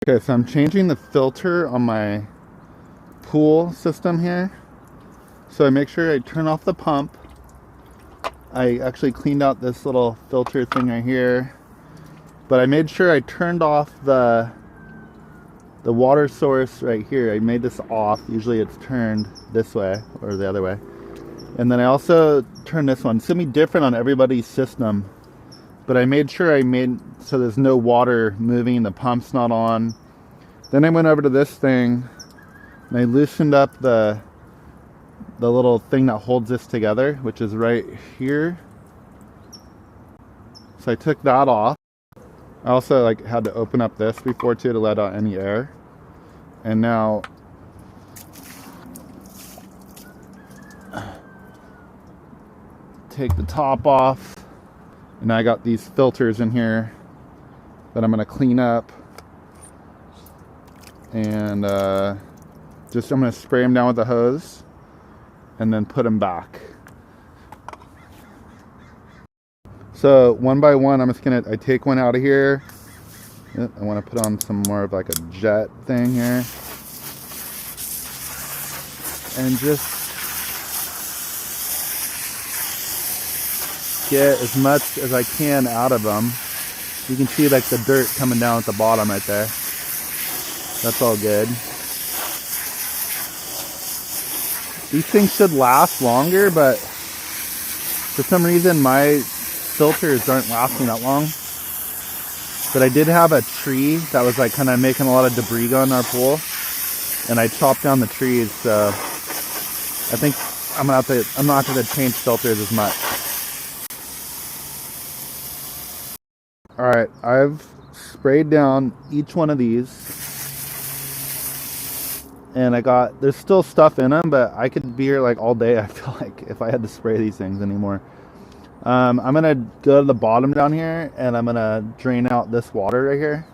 Okay, so I'm changing the filter on my pool system here. So I make sure I turn off the pump. I actually cleaned out this little filter thing right here, but I made sure I turned off the water source right here. I made this off. Usually it's turned this way or the other way. And then I also turned this one. It's gonna be different on everybody's system, but I made sure I made so there's no water moving, the pump's not on. Then I went over to this thing and I loosened up the little thing that holds this together, which is right here. So I took that off. I also had to open up this before too to let out any air. And now take the top off, and I got these filters in here that I'm going to clean up, and I'm going to spray them down with the hose and then put them back. So one by one, I take one out of here. I want to put on some more of like a jet thing here, and just get as much as I can out of them. You can see like the dirt coming down at the bottom right there. That's all good. These things should last longer, but for some reason my filters aren't lasting that long. But I did have a tree that was like kind of making a lot of debris go in our pool, and I chopped down the trees, so I think I'm not going to change filters as much. Alright, I've sprayed down each one of these, and there's still stuff in them, but I could be here like all day, I feel like, if I had to spray these things anymore. I'm going to go to the bottom down here, and I'm going to drain out this water right here.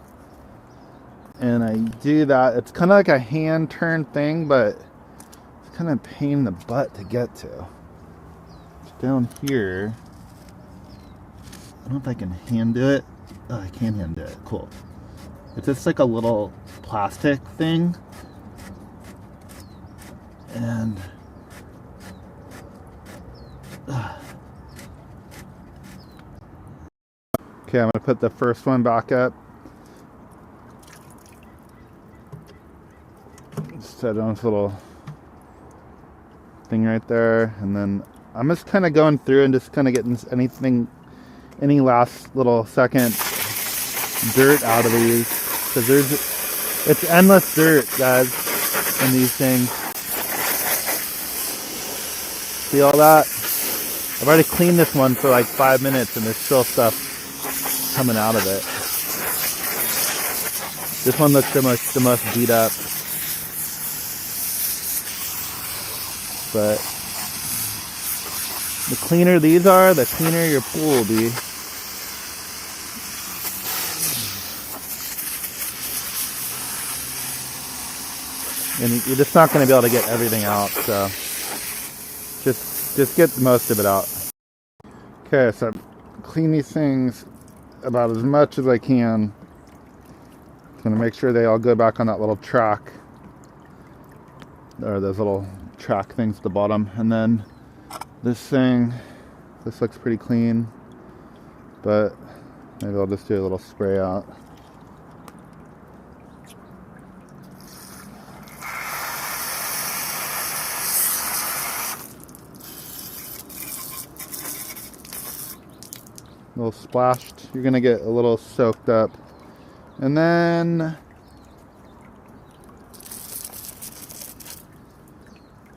And I do that. It's kind of like a hand turn thing, but it's kind of a pain in the butt to get to. It's down here. I don't know if I can hand do it. Oh, I can hand do it. Cool. It's just like a little plastic thing. And okay, I'm going to put the first one back up. Just set on this little thing right there. And then I'm just kind of going through and just kind of getting any last little second dirt out of these. Because it's endless dirt, guys, in these things. See all that? I've already cleaned this one for like 5 minutes and there's still stuff coming out of it. This one looks the most beat up. But the cleaner these are, the cleaner your pool will be. And you're just not going to be able to get everything out, so just get the most of it out. Okay, so I've cleaned these things about as much as I can. I'm going to make sure they all go back on that little track, or those little track things at the bottom. And then this looks pretty clean, but maybe I'll just do a little spray out. A little splashed. You're gonna get a little soaked up, and then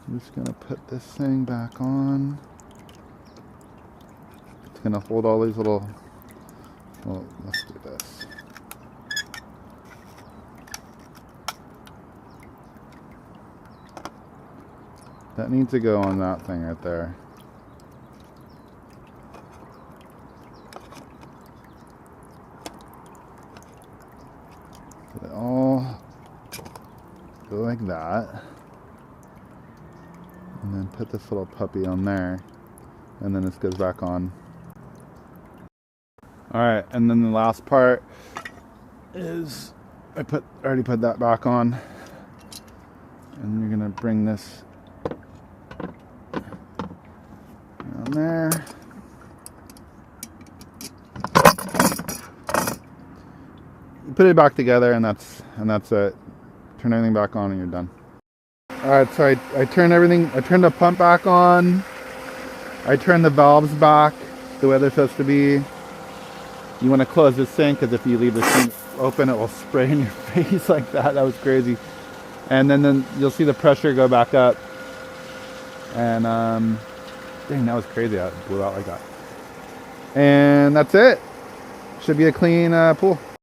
I'm just gonna put this thing back on. It's gonna hold all these little, well, let's do this. That needs to go on that thing right there. They all go like that. And then put this little puppy on there. And then this goes back on. Alright, and then the last part is I already put that back on. And you're gonna bring this down there. You put it back together, and that's it. Turn everything back on, and you're done. All right, so I turned everything. I turned the pump back on. I turned the valves back the way they're supposed to be. You want to close the sink, because if you leave the sink open, it will spray in your face like that. That was crazy. And then you'll see the pressure go back up. And dang, that was crazy. It blew out like that. And that's it. Should be a clean pool.